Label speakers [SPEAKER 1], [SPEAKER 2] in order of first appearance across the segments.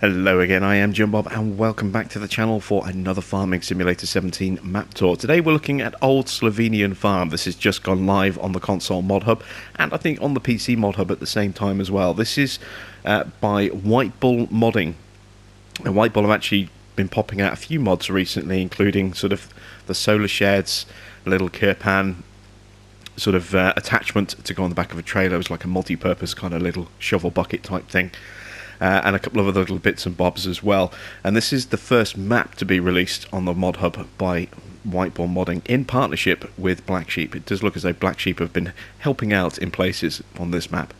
[SPEAKER 1] Hello again, I am Jim Bob and welcome back to the channel for another Farming Simulator 17 map tour. Today we're looking at Old Slovenian Farm. This has just gone live on the console mod hub and I think on the PC mod hub at the same time as well. This is by White Bull Modding. And White Bull have actually been popping out a few mods recently, including sort of the solar sheds, a little Kirpan sort of attachment to go on the back of a trailer. It was like a multi-purpose kind of little shovel bucket type thing. And a couple of other little bits and bobs as well. And this is the first map to be released on the mod hub by White Bull Modding in partnership with Black Sheep. It does look as though Black Sheep have been helping out in places on this map.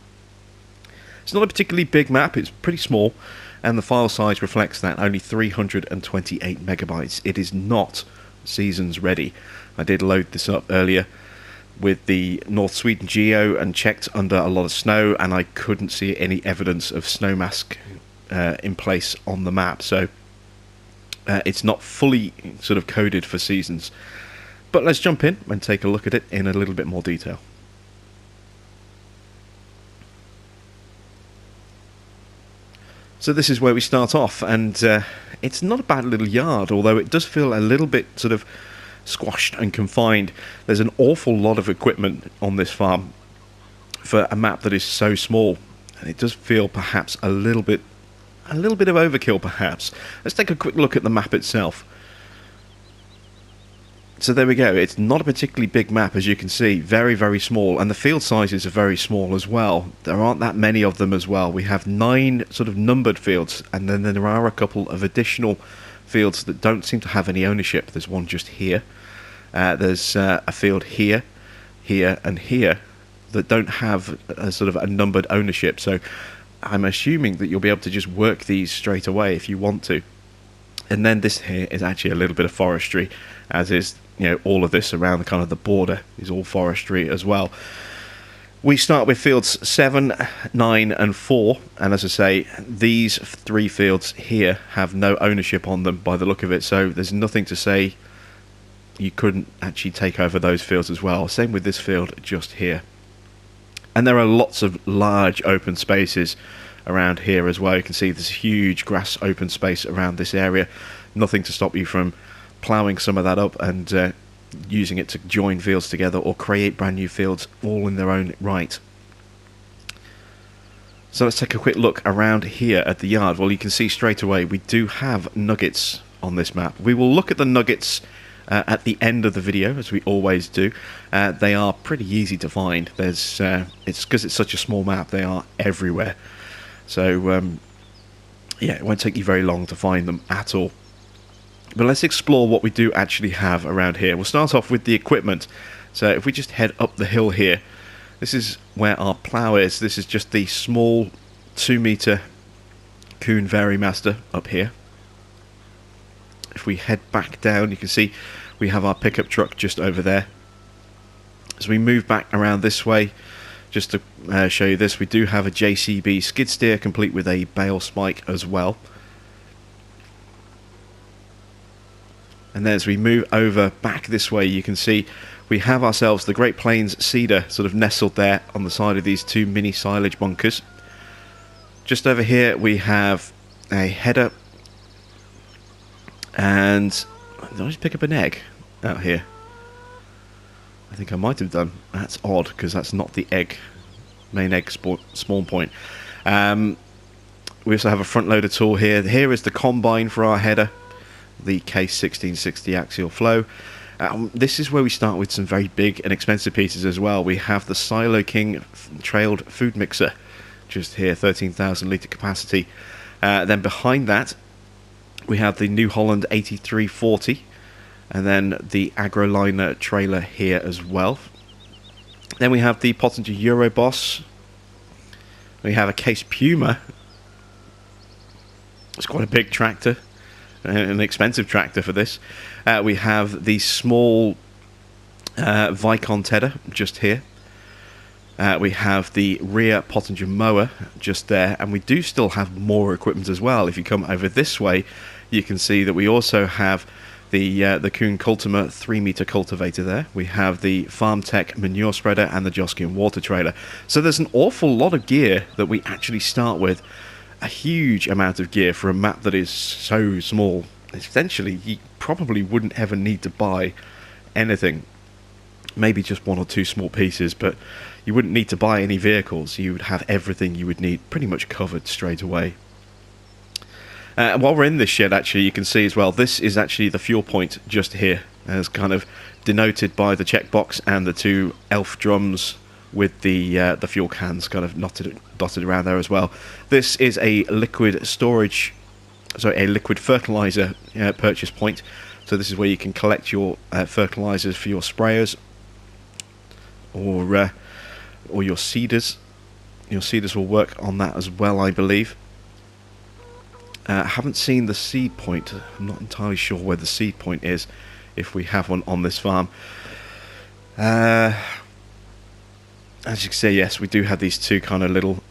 [SPEAKER 1] It's not a particularly big map, it's pretty small, and the file size reflects that, only 328 megabytes. It is not seasons ready. I did load this up earlier with the North Sweden geo and checked under a lot of snow, and I couldn't see any evidence of snow mask in place on the map, so it's not fully sort of coded for seasons. But let's jump in and take a look at it in a little bit more detail. So this is where we start off, and it's not a bad little yard, although it does feel a little bit sort of squashed and confined. There's an awful lot of equipment on this farm for a map that is so small, and it does feel perhaps a little bit of overkill perhaps. Let's take a quick look at the map itself. So there we go. It's not a particularly big map, as you can see, very small, and the field sizes are very small as well. There aren't that many of them as well. We have 9 sort of numbered fields, and then there are a couple of additional fields that don't seem to have any ownership. There's one just here. There's a field here, here and here that don't have a sort of a numbered ownership, so I'm assuming that you'll be able to just work these straight away if you want to. And then this here is actually a little bit of forestry, as is, you know, all of this around the kind of the border is all forestry as well. We start with fields 7, 9 and 4, and as I say, these 3 fields here have no ownership on them by the look of it, so there's nothing to say you couldn't actually take over those fields as well. Same with this field just here. And there are lots of large open spaces around here as well. You can see there's huge grass open space around this area. Nothing to stop you from ploughing some of that up and using it to join fields together or create brand new fields all in their own right. So let's take a quick look around here at the yard. Well, you can see straight away we do have nuggets on this map. We will look at the nuggets at the end of the video, as we always do. They are pretty easy to find. It's because it's such a small map, they are everywhere. So yeah, it won't take you very long to find them at all. But let's explore what we do actually have around here. We'll start off with the equipment. So if we just head up the hill here, this is where our plough is. This is just the small 2-meter Kuhn Varimaster up here. If we head back down, you can see we have our pickup truck just over there. As we move back around this way, just to show you this, we do have a JCB skid steer complete with a bale spike as well. And then as we move over back this way, you can see we have ourselves the Great Plains Cedar sort of nestled there on the side of these 2 mini silage bunkers. Just over here we have a header, and did I just pick up an egg out here? I think I might have done. That's odd, because that's not the main egg spawn point. We also have a front loader tool here. Here is the combine for our header, the Case 1660 axial flow. This is where we start with some very big and expensive pieces as well. We have the Silo King trailed food mixer just here, 13,000 litre capacity. Then behind that we have the New Holland 8340, and then the Agroliner trailer here as well. Then we have the Pottinger Euroboss. We have a Case Puma. It's quite a big tractor, an expensive tractor for this. We have the small Vicon Tedder just here. We have the rear Pottinger mower just there, and we do still have more equipment as well. If you come over this way, you can see that we also have the Kuhn Cultimer 3-meter cultivator there. We have the FarmTech manure spreader and the Joskin water trailer. So there's an awful lot of gear that we actually start with a huge amount of gear for a map that is so small. Essentially, you probably wouldn't ever need to buy anything. Maybe just one or two small pieces, but you wouldn't need to buy any vehicles. You would have everything you would need pretty much covered straight away. While we're in this shed, actually, you can see as well, this is actually the fuel point just here, as kind of denoted by the checkbox and the two elf drums with the fuel cans kind of dotted around there as well. This is a liquid storage, sorry, a liquid fertilizer purchase point. So this is where you can collect your fertilizers for your sprayers or your seeders. Your seeders will work on that as well, I believe. I haven't seen the seed point. I'm not entirely sure where the seed point is, if we have one on this farm. As you can see, yes, we do have these two kind of little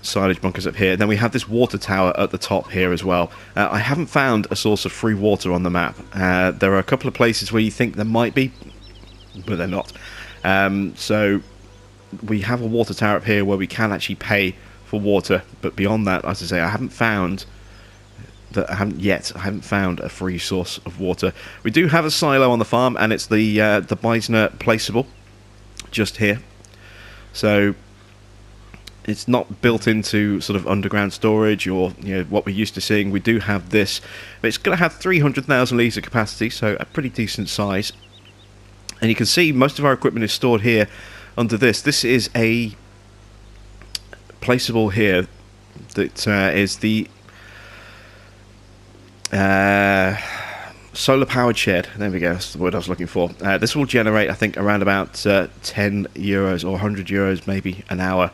[SPEAKER 1] silage bunkers up here. Then we have this water tower at the top here as well. I haven't found a source of free water on the map. There are a couple of places where you think there might be, but they're not. So we have a water tower up here where we can actually pay for water, but beyond that, as I say, I haven't found a free source of water. We do have a silo on the farm, and it's the Meisner placeable just here. So it's not built into sort of underground storage or what we're used to seeing. We do have this, but it's going to have 300,000 litres of capacity, so a pretty decent size. And you can see most of our equipment is stored here under this. This is a placeable here that is the solar powered shed. There we go, that's the word I was looking for. This will generate, I think, around about 10 euros or 100 euros maybe an hour.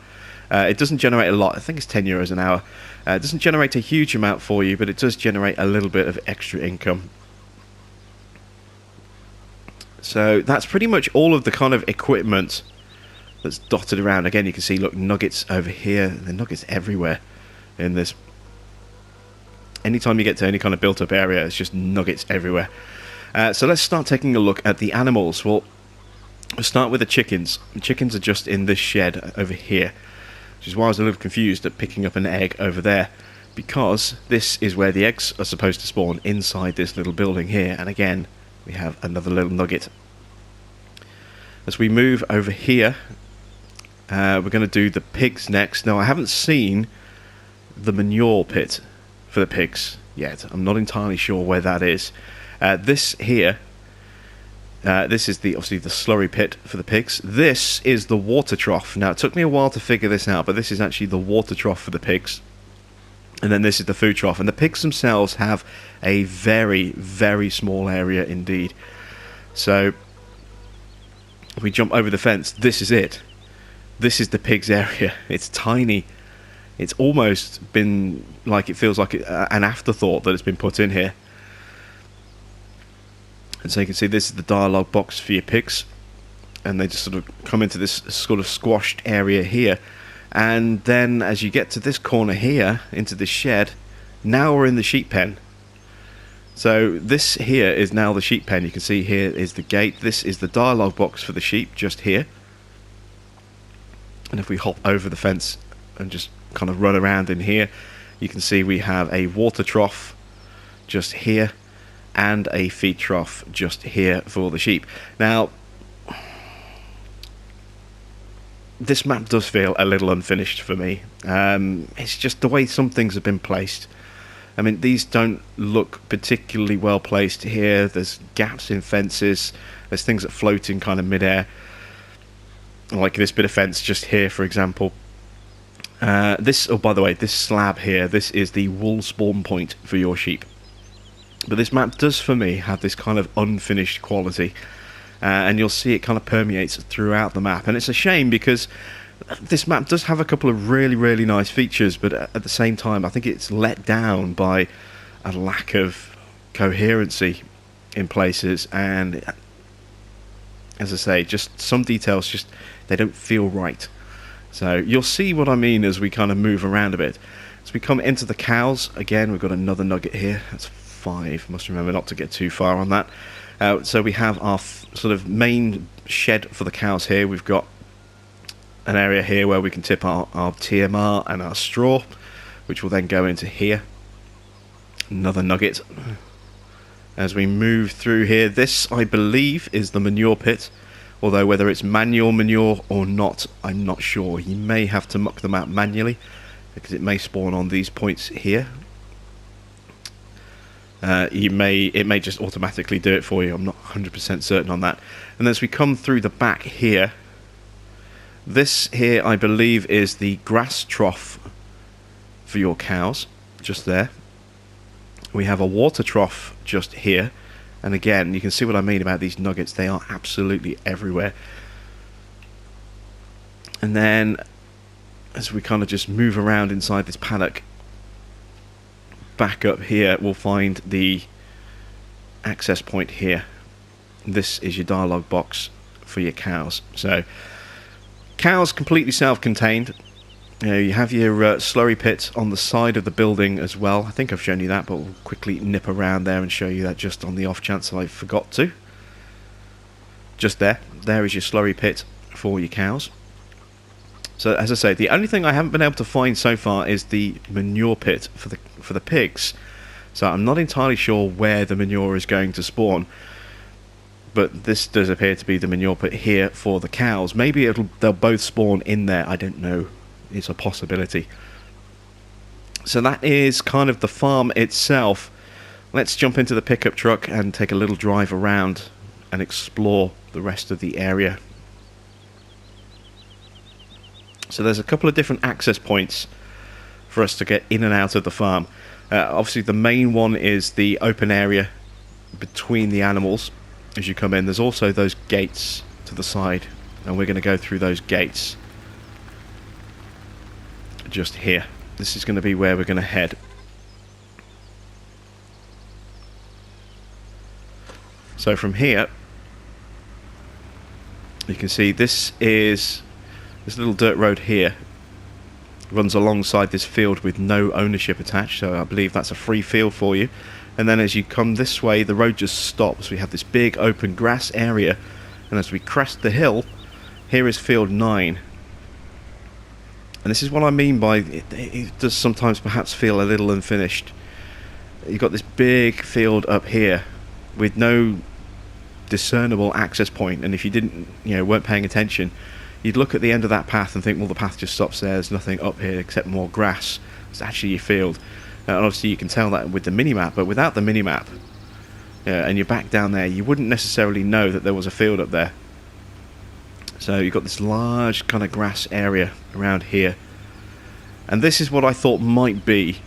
[SPEAKER 1] It doesn't generate a lot. I think it's 10 euros an hour. It doesn't generate a huge amount for you, but it does generate a little bit of extra income. So that's pretty much all of the kind of equipment that's dotted around. Again, you can see, look, nuggets over here. There are nuggets everywhere in this. Anytime you get to any kind of built-up area, it's just nuggets everywhere. So let's start taking a look at the animals. Well, we'll start with the chickens. The chickens are just in this shed over here, which is why I was a little confused at picking up an egg over there, because this is where the eggs are supposed to spawn, inside this little building here. And again, we have another little nugget. As we move over here, we're going to do the pigs next. Now, I haven't seen the manure pit for the pigs yet. I'm not entirely sure where that is. This here, this is obviously the slurry pit for the pigs. This is the water trough. Now, it took me a while to figure this out, but this is actually the water trough for the pigs. And then this is the food trough. And the pigs themselves have a very, very small area indeed. So if we jump over the fence, this is it. This is the pigs area. It's tiny. It's almost been like, it feels like an afterthought that it's been put in here. And so you can see this is the dialogue box for your pigs. And they just sort of come into this sort of squashed area here. And then as you get to this corner here, into this shed, now we're in the sheep pen. So this here is now the sheep pen. You can see here is the gate. This is the dialogue box for the sheep, just here. And if we hop over the fence and just kind of run around in here, you can see we have a water trough just here and a feed trough just here for the sheep. Now, this map does feel a little unfinished for me. It's just the way some things have been placed. I mean, these don't look particularly well placed here. There's gaps in fences. There's things that float in kind of midair. Like this bit of fence just here, for example. Oh, by the way, this slab here, this is the wool spawn point for your sheep. But this map does, for me, have this kind of unfinished quality. And you'll see it kind of permeates throughout the map. And it's a shame because this map does have a couple of really, really nice features, but at the same time, I think it's let down by a lack of coherency in places. And as I say, just some details, just they don't feel right. So you'll see what I mean as we kind of move around a bit. As we come into the cows, again, we've got another nugget here. That's 5. Must remember not to get too far on that. So we have our sort of main shed for the cows here. We've got an area here where we can tip our TMR and our straw. which will then go into here. Another nugget. As we move through here, this I believe is the manure pit, although whether it's manual manure or not, I'm not sure. You may have to muck them out manually because it may spawn on these points here. It may just automatically do it for you. I'm not 100% certain on that. And as we come through the back here, this here I believe is the grass trough for your cows, just there. We have a water trough just here, and again you can see what I mean about these nuggets. They are absolutely everywhere. And then as we kind of just move around inside this paddock, back up here we'll find the access point here. This is your dialogue box for your cows. So cows completely self-contained. You have your slurry pit on the side of the building as well. I think I've shown you that, but we'll quickly nip around there and show you that just on the off chance I forgot to. Just there. There is your slurry pit for your cows. So as I say, the only thing I haven't been able to find so far is the manure pit for the pigs. So I'm not entirely sure where the manure is going to spawn. But this does appear to be the manure pit here for the cows. Maybe they'll both spawn in there. I don't know. It's a possibility. So that is kind of the farm itself. Let's jump into the pickup truck and take a little drive around and explore the rest of the area. So there's a couple of different access points for us to get in and out of the farm. Obviously the main one is the open area between the animals as you come in. There's also those gates to the side, and we're going to go through those gates just here. This is going to be where we're going to head. So from here you can see this little dirt road here runs alongside this field with no ownership attached, so I believe that's a free field for you. And then as you come this way, the road just stops. We have this big open grass area, and as we crest the hill, here is field 9. And this is what I mean by it does sometimes perhaps feel a little unfinished. You've got this big field up here with no discernible access point, and if you weren't paying attention, you'd look at the end of that path and think, well, the path just stops there. There's nothing up here except more grass. It's actually your field. And obviously you can tell that with the minimap, but without the minimap, and you're back down there, you wouldn't necessarily know that there was a field up there. So you've got this large kind of grass area around here, and this is what I thought might be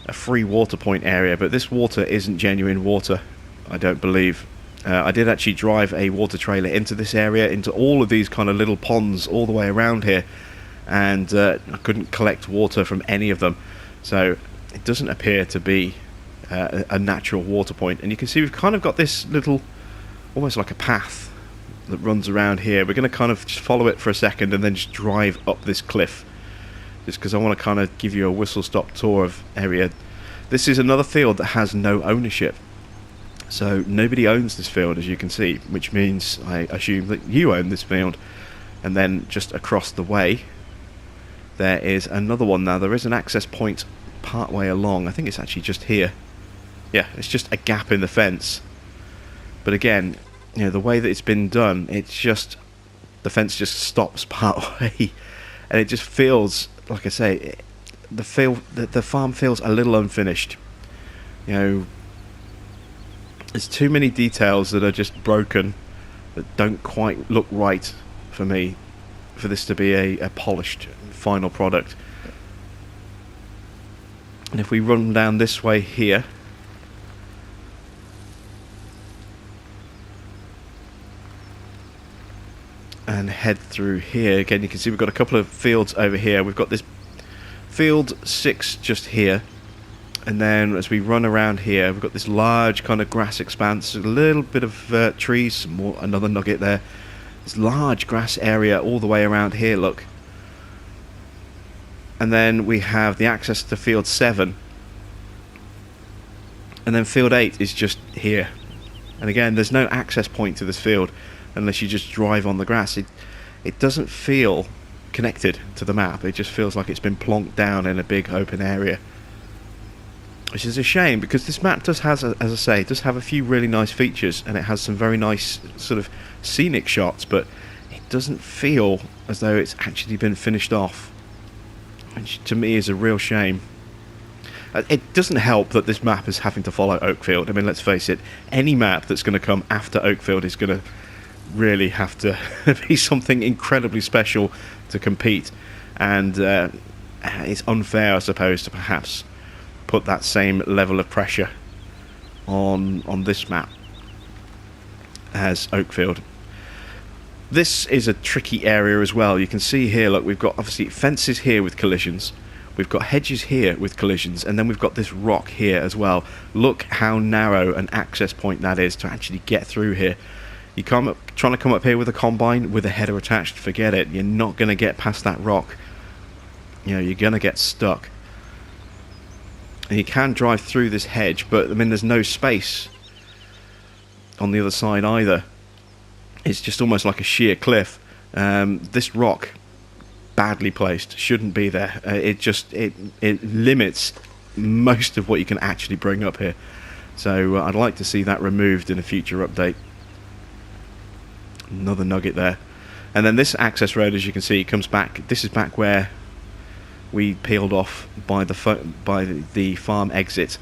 [SPEAKER 1] a free water point area, but this water isn't genuine water, I don't believe. I did actually drive a water trailer into this area, into all of these kind of little ponds all the way around here, and I couldn't collect water from any of them. So it doesn't appear to be a natural water point. And you can see we've kind of got this little, almost like a path that runs around here. We're going to kind of just follow it for a second and then just drive up this cliff, just because I want to kind of give you a whistle-stop tour of area. This is another field that has no ownership. So nobody owns this field, as you can see, which means I assume that you own this field. And then just across the way there is another one. Now there is an access point part way along. I think it's actually just here. Yeah, it's just a gap in the fence. But again, the way that it's been done, it's just the fence just stops part way, and it just feels, like I say, the farm feels a little unfinished. There's too many details that are just broken, that don't quite look right for me, for this to be a polished final product. And if we run down this way here, and head through here, again you can see we've got a couple of fields over here. We've got this field 6 just here, and then as we run around here we've got this large kind of grass expanse, a little bit of trees, another nugget there, this large grass area all the way around here, look. And then we have the access to field 7, and then field 8 is just here. And again, there's no access point to this field unless you just drive on the grass. It doesn't feel connected to the map. It just feels like it's been plonked down in a big open area, which is a shame, because this map does has, as I say, does have a few really nice features, and it has some very nice sort of scenic shots, but it doesn't feel as though it's actually been finished off, which to me is a real shame. It doesn't help that this map is having to follow Oakfield. I mean, let's face it, any map that's going to come after Oakfield is going to really have to be something incredibly special to compete, and it's unfair, I suppose, to perhaps put that same level of pressure on this map as Oakfield. This is a tricky area as well. You can see here, look, we've got obviously fences here with collisions, we've got hedges here with collisions, and then we've got this rock here as well. Look how narrow an access point that is to actually get through here. You come up, trying to come up here with a combine with a header attached, forget it. You're not going to get past that rock. You know, you're going to get stuck. And you can drive through this hedge, but I mean, there's no space on the other side either. It's just almost like a sheer cliff. This rock, badly placed, shouldn't be there. It limits most of what you can actually bring up here. So I'd like to see that removed in a future update. Another nugget there. And then this access road, as you can see, comes back. This is back where we peeled off by the farm exit,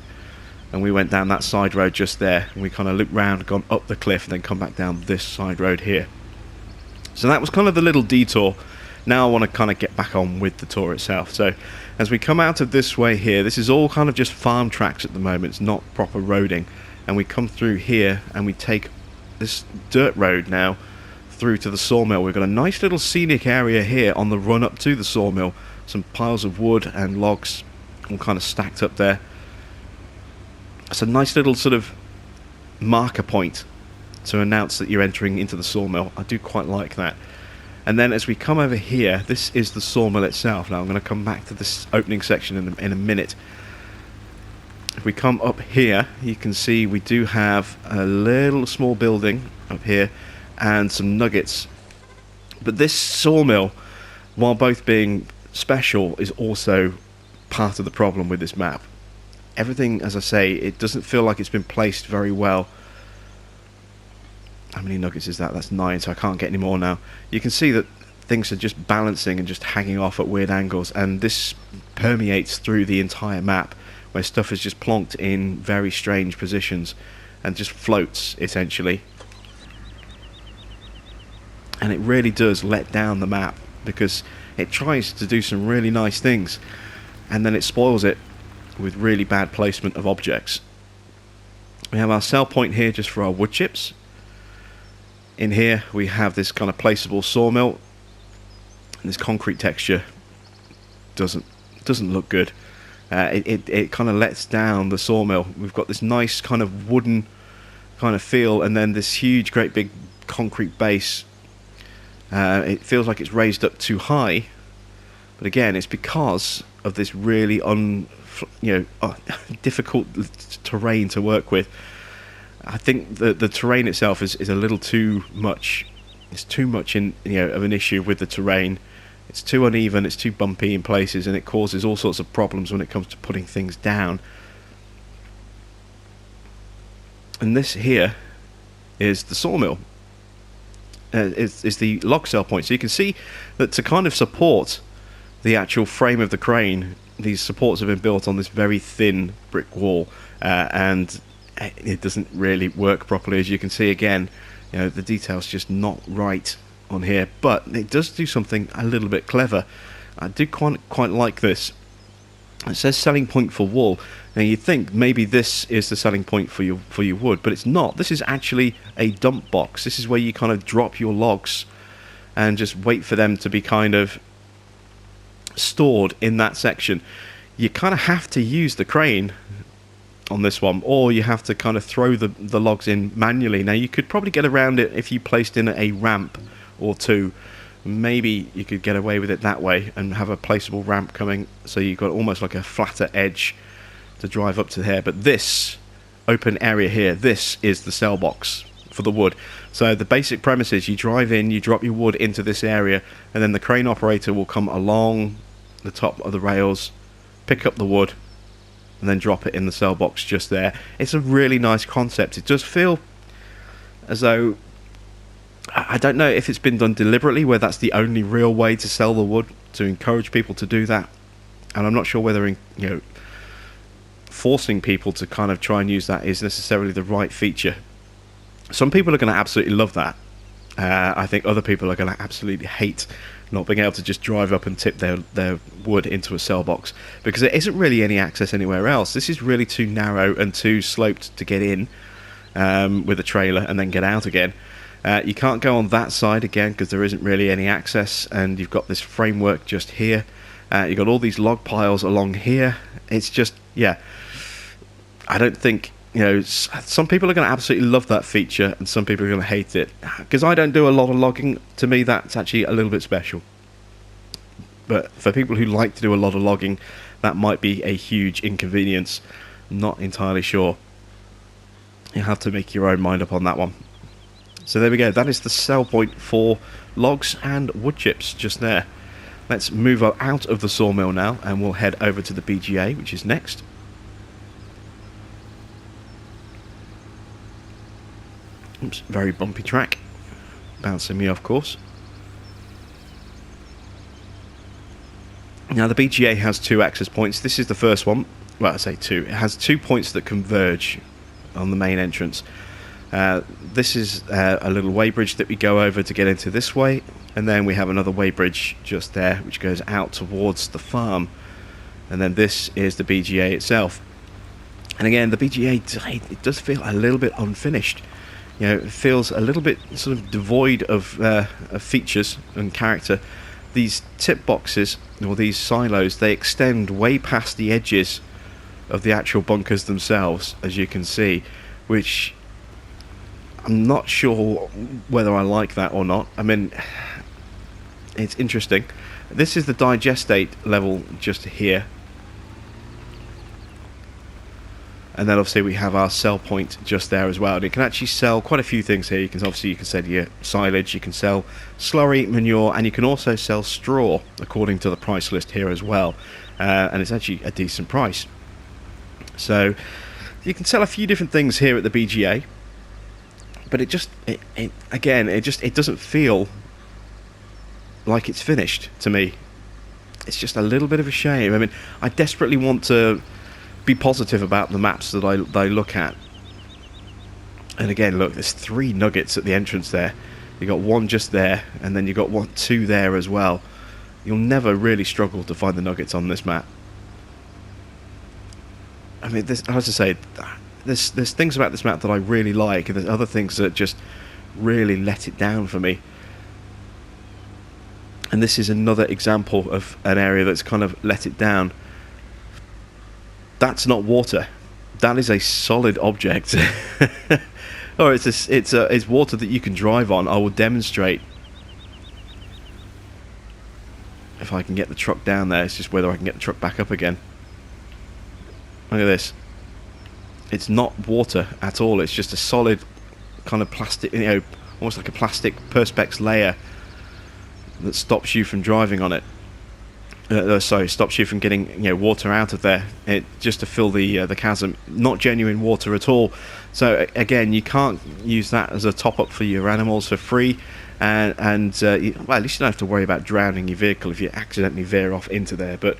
[SPEAKER 1] and we went down that side road just there, and we kind of looped round, gone up the cliff, and then come back down this side road here. So that was kind of the little detour. Now I want to kind of get back on with the tour itself. So as we come out of this way here, this is all kind of just farm tracks at the moment. It's not proper roading, and we come through here and we take this dirt road now through to the sawmill. We've got a nice little scenic area here on the run up to the sawmill. Some piles of wood and logs all kind of stacked up there. It's a nice little sort of marker point to announce that you're entering into the sawmill. I do quite like that. And then as we come over here, this is the sawmill itself. Now I'm going to come back to this opening section in a minute. If we come up here, you can see we do have a little small building up here and some nuggets. But this sawmill, while both being special, is also part of the problem with this map. Everything, as I say, it doesn't feel like it's been placed very well. How many nuggets is that? That's 9, so I can't get any more now. You can see that things are just balancing and just hanging off at weird angles, and this permeates through the entire map, where stuff is just plonked in very strange positions and just floats, essentially. And it really does let down the map, because it tries to do some really nice things, and then it spoils it with really bad placement of objects. We have our sell point here just for our wood chips. In here we have this kind of placeable sawmill, and this concrete texture doesn't look good. It kind of lets down the sawmill. We've got this nice kind of wooden kind of feel, and then this huge great big concrete base. It feels like it's raised up too high, but again, it's because of this really difficult terrain to work with. I think the terrain itself is a little too much. It's too much of an issue with the terrain. It's too uneven, it's too bumpy in places, and it causes all sorts of problems when it comes to putting things down. And this here is the sawmill. Is the log sell point. So you can see that to kind of support the actual frame of the crane, these supports have been built on this very thin brick wall, and it doesn't really work properly. As you can see again, the detail's just not right on here, but it does do something a little bit clever. I do quite like this. It says selling point for wool. Now you'd think maybe this is the selling point for your wood, but it's not. This is actually a dump box. This is where you kind of drop your logs and just wait for them to be kind of stored in that section. You kind of have to use the crane on this one, or you have to kind of throw the logs in manually. Now you could probably get around it if you placed in a ramp or two. Maybe you could get away with it that way and have a placeable ramp coming, so you've got almost like a flatter edge to drive up to here. But this open area here, this is the cell box for the wood. So the basic premise is you drive in, you drop your wood into this area, and then the crane operator will come along the top of the rails, pick up the wood, and then drop it in the cell box just there. It's a really nice concept. It does feel as though, I don't know if it's been done deliberately, where that's the only real way to sell the wood, to encourage people to do that. And I'm not sure whether, forcing people to kind of try and use that is necessarily the right feature. Some people are going to absolutely love that. I think other people are going to absolutely hate not being able to just drive up and tip their wood into a cell box, because there isn't really any access anywhere else. This is really too narrow and too sloped to get in with a trailer and then get out again. You can't go on that side again because there isn't really any access, and you've got this framework just here. You've got all these log piles along here. It's just, yeah, I don't think, some people are going to absolutely love that feature and some people are going to hate it. Because I don't do a lot of logging, to me that's actually a little bit special. But for people who like to do a lot of logging, that might be a huge inconvenience. Not entirely sure. You'll have to make your own mind up on that one. So there we go, that is the sell point for logs and wood chips just there. Let's move out of the sawmill now and we'll head over to the BGA, which is next. Oops, very bumpy track. Bouncing me off course. Now the BGA has 2 access points. This is the first one. Well, I say 2. It has 2 points that converge on the main entrance. This is a little weighbridge that we go over to get into this way, and then we have another weighbridge just there which goes out towards the farm, and then this is the BGA itself. And again, the BGA, it does feel a little bit unfinished. It feels a little bit sort of devoid of features and character. These tip boxes, or these silos, they extend way past the edges of the actual bunkers themselves, as you can see, which I'm not sure whether I like that or not. I mean, it's interesting. This is the digestate level just here. And then obviously we have our sell point just there as well. And you can actually sell quite a few things here. You can sell your silage, you can sell slurry, manure, and you can also sell straw according to the price list here as well. And it's actually a decent price. So you can sell a few different things here at the BGA, but it doesn't feel like it's finished to me. It's just a little bit of a shame. I mean, I desperately want to be positive about the maps that I look at. And again, look, there's 3 nuggets at the entrance there. You got 1 just there, and then you got 2 there as well. You'll never really struggle to find the nuggets on this map. I mean, as I say, there's things about this map that I really like, and there's other things that just really let it down for me. And this is another example of an area that's kind of let it down. That's not water. That is a solid object. Or it's water that you can drive on. I will demonstrate if I can get the truck down there. It's just whether I can get the truck back up again. Look at this. It's not water at all. It's just a solid kind of plastic, almost like a plastic perspex layer that stops you from driving on it. Stops you from getting water out of there. Just to fill the chasm. Not genuine water at all. So again, you can't use that as a top up for your animals for free. Well, at least you don't have to worry about drowning your vehicle if you accidentally veer off into there. But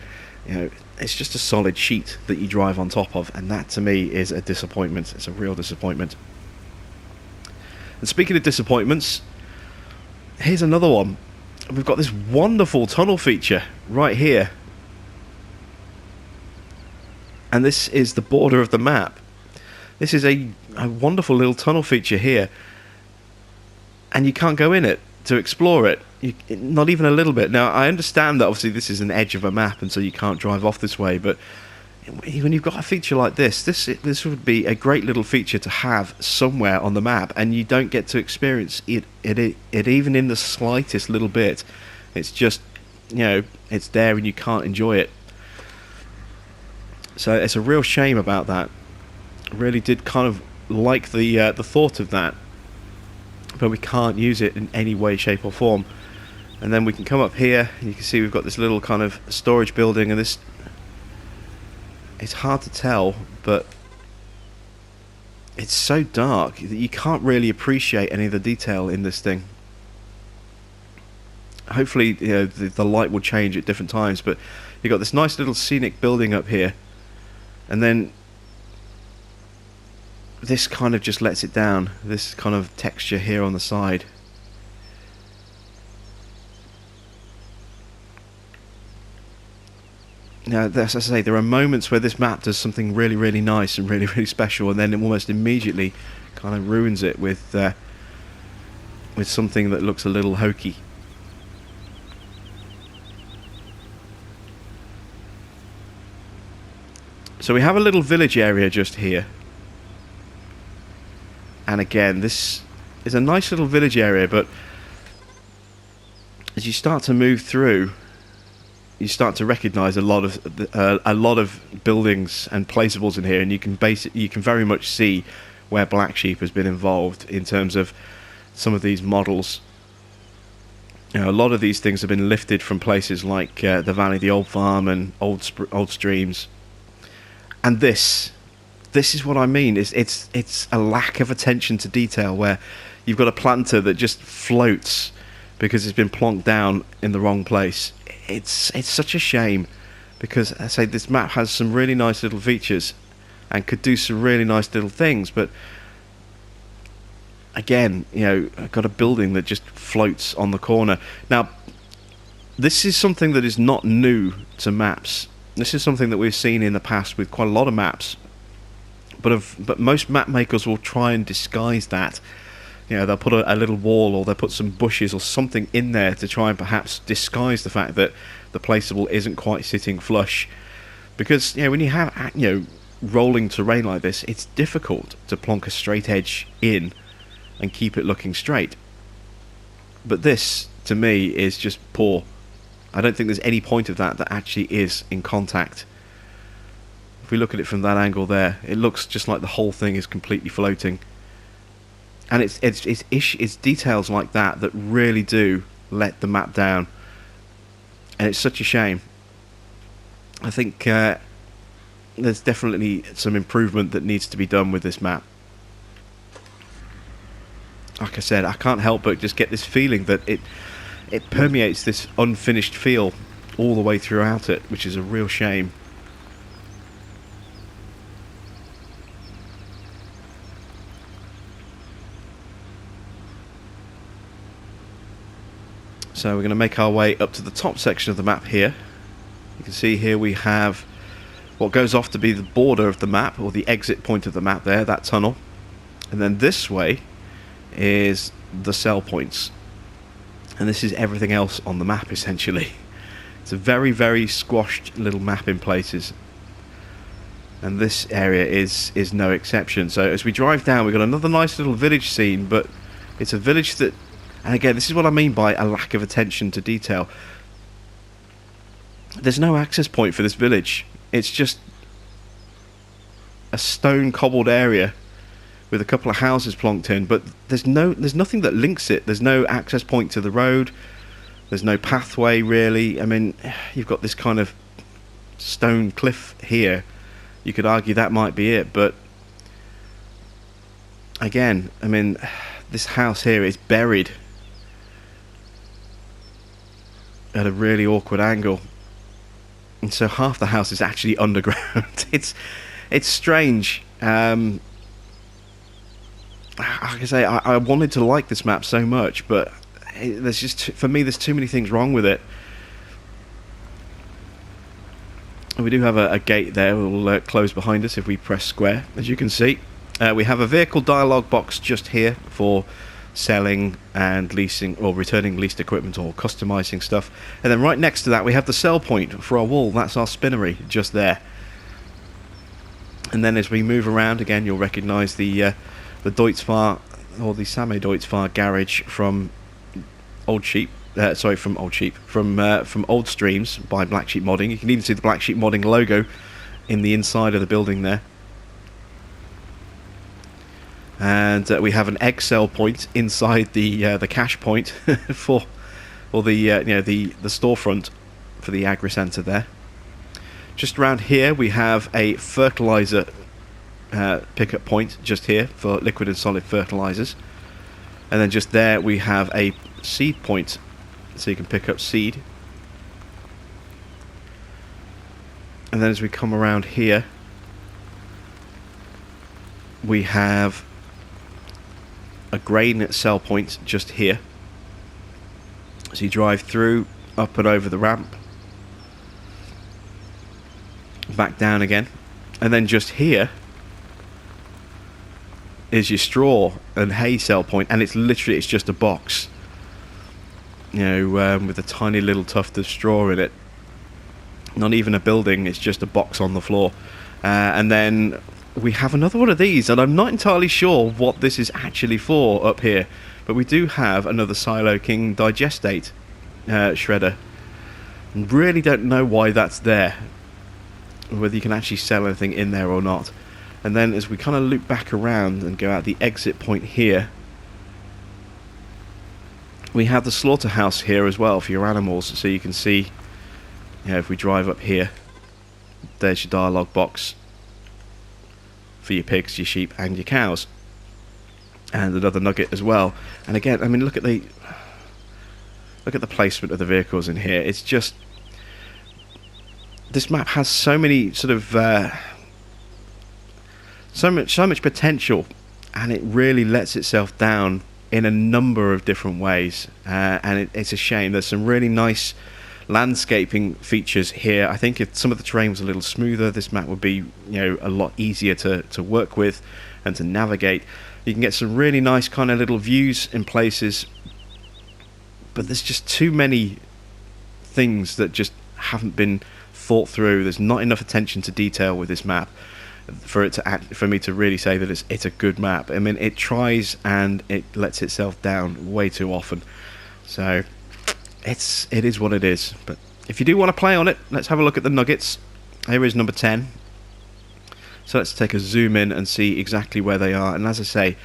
[SPEAKER 1] it's just a solid sheet that you drive on top of, and that to me is a disappointment. It's a real disappointment. And speaking of disappointments, here's another one. We've got this wonderful tunnel feature right here, and this is the border of the map. This is a wonderful little tunnel feature here, and you can't go in it to explore it. Not even a little bit. Now, I understand that obviously this is an edge of a map, and so you can't drive off this way, but when you've got a feature like this would be a great little feature to have somewhere on the map, and you don't get to experience it even in the slightest little bit. It's just, it's there and you can't enjoy it. So it's a real shame about that. I really did kind of like the thought of that. but we can't use it in any way, shape or form. And then we can come up here, and you can see we've got this little kind of storage building, and this, it's hard to tell, but it's so dark that you can't really appreciate any of the detail in this thing. Hopefully, you know, the light will change at different times, but you've got this nice little scenic building up here, and then this kind of just lets it down, this kind of texture here on the side. Now, as I say, there are moments where this map does something really, really nice and really, really special, and then it almost immediately kind of ruins it with something that looks a little hokey. So we have a little village area just here, and again, this is a nice little village area, but as you start to move through, you start to recognise a lot of buildings and placeables in here, and you can very much see where Black Sheep has been involved in terms of some of these models. You know, a lot of these things have been lifted from places like the Valley of the Old Farm and Old Streams. And this is what I mean. It's a lack of attention to detail, where you've got a planter that just floats because it's been plonked down in the wrong place. It's such a shame, because I say this map has some really nice little features and could do some really nice little things, but again, you know, I've got a building that just floats on the corner. Now, this is something that is not new to maps. This is something that we've seen in the past with quite a lot of maps, but most map makers will try and disguise that. You know, they'll put a little wall, or they'll put some bushes or something in there to try and perhaps disguise the fact that the placeable isn't quite sitting flush. Because, you know, when you have, you know, rolling terrain like this, it's difficult to plonk a straight edge in and keep it looking straight. But this, to me, is just poor. I don't think there's any point of that actually is in contact. If we look at it from that angle there, it looks just like the whole thing is completely floating. And it's details like that that really do let the map down, and it's such a shame. I think there's definitely some improvement that needs to be done with this map. Like I said, I can't help but just get this feeling that it permeates this unfinished feel all the way throughout it, which is a real shame. So we're going to make our way up to the top section of the map here. You can see here we have what goes off to be the border of the map, or the exit point of the map there, that tunnel. And then this way is the sell points. And this is everything else on the map, essentially. It's a very, very squashed little map in places. And this area is no exception. So as we drive down, we've got another nice little village scene, but it's a village that... And again, this is what I mean by a lack of attention to detail. There's no access point for this village. It's just a stone cobbled area with a couple of houses plonked in, but there's nothing that links it. There's no access point to the road. There's no pathway, really. I mean, you've got this kind of stone cliff here. You could argue that might be it, but again, I mean, this house here is buried at a really awkward angle, and so half the house is actually underground. It's strange. Like I say, I wanted to like this map so much, but there's just, for me, there's too many things wrong with it. We do have a gate there. Will close behind us if we press square, as you can see. We have a vehicle dialogue box just here for selling and leasing, or returning leased equipment, or customizing stuff. And then right next to that we have the sell point for our wool. That's our spinnery just there. And then as we move around again, you'll recognise the Deutzfahr, or the Same Deutzfahr garage from Old Sheep. From Old Streams by Black Sheep Modding. You can even see the Black Sheep Modding logo in the inside of the building there. and we have an egg sell point inside the cash point for the the storefront for the agri centre there. Just around here we have a fertilizer pickup point just here for liquid and solid fertilizers, and then just there we have a seed point so you can pick up seed. And then as we come around here we have a grain sell point just here, so you drive through, up and over the ramp, back down again, and then just here is your straw and hay sell point, and it's just a box, with a tiny little tuft of straw in it, not even a building, it's just a box on the floor. And then we have another one of these, and I'm not entirely sure what this is actually for up here, but we do have another Silo King Digestate shredder. Really don't know why that's there, whether you can actually sell anything in there or not. And then as we kind of loop back around and go out the exit point here, we have the slaughterhouse here as well for your animals, so you can see, if we drive up here, there's your dialogue box for your pigs, your sheep and your cows, and another nugget as well. And again, I mean, look at the placement of the vehicles in here. It's just, this map has so many sort of so much potential, and it really lets itself down in a number of different ways, and it's a shame. There's some really nice landscaping features here. I think if some of the terrain was a little smoother, this map would be a lot easier to work with and to navigate. You can get some really nice kind of little views in places, but there's just too many things that just haven't been thought through. There's not enough attention to detail with this map for me to really say that it's a good map. I mean, it tries and it lets itself down way too often. So it is what it is. But if you do want to play on it, let's have a look at the nuggets. Here is number 10. So let's take a zoom in and see exactly where they are. And as I say,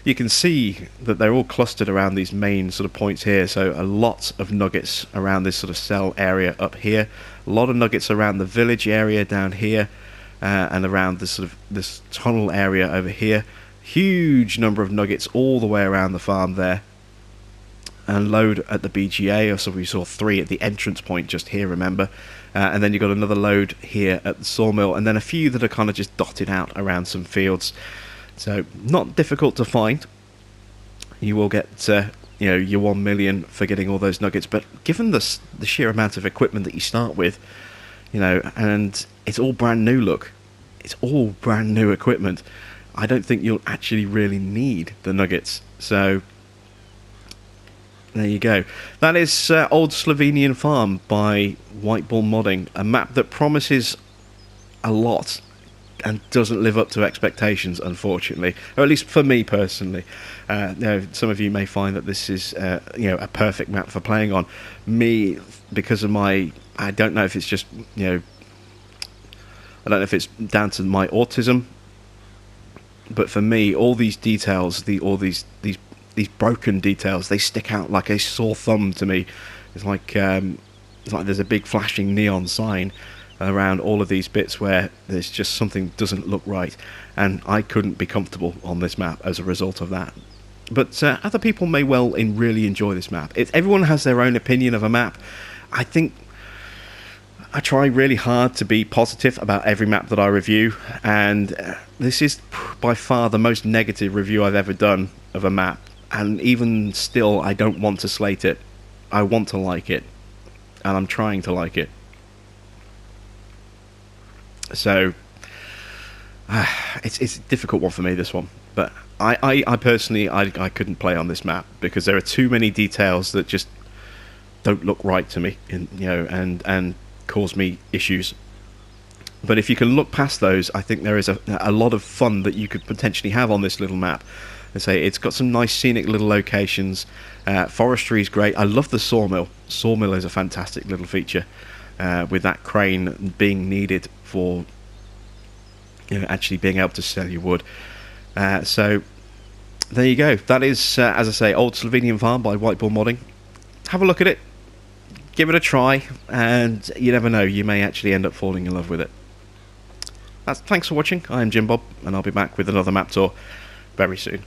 [SPEAKER 1] you can see that they're all clustered around these main sort of points here. So a lot of nuggets around this sort of cell area up here. A lot of nuggets around the village area down here, and around this tunnel area over here. Huge number of nuggets all the way around the farm there. And load at the BGA, so we saw 3 at the entrance point just here, remember, and then you've got another load here at the sawmill, and then a few that are kind of just dotted out around some fields. So not difficult to find. You will get your 1 million for getting all those nuggets, but given the sheer amount of equipment that you start with, and it's all brand new, look, it's all brand new equipment, I don't think you'll actually really need the nuggets. So there you go. That is Old Slovenian Farm by White Bull Modding, a map that promises a lot and doesn't live up to expectations, unfortunately, or at least for me personally. Some of you may find that this is a perfect map for playing on. Me, because of I don't know if it's just I don't know if it's down to my autism, but for me, all these details, all these broken details, they stick out like a sore thumb to me. It's like there's a big flashing neon sign around all of these bits where there's just something doesn't look right, and I couldn't be comfortable on this map as a result of that. But other people may well really enjoy this map. Everyone has their own opinion of a map. I think I try really hard to be positive about every map that I review, and this is by far the most negative review I've ever done of a map. And even still, I don't want to slate it. I want to like it, and I'm trying to like it. So it's a difficult one for me, this one. But I personally I couldn't play on this map because there are too many details that just don't look right to me, and cause me issues. But if you can look past those, I think there is a lot of fun that you could potentially have on this little map. I say it's got some nice scenic little locations. Forestry is great. I love the sawmill. Sawmill is a fantastic little feature, with that crane being needed for actually being able to sell your wood. So there you go. That is, as I say, Old Slovenian Farm by Whiteboard Modding. Have a look at it, give it a try, and you never know, you may actually end up falling in love with it. Thanks for watching. I am Jim Bob, and I'll be back with another map tour very soon.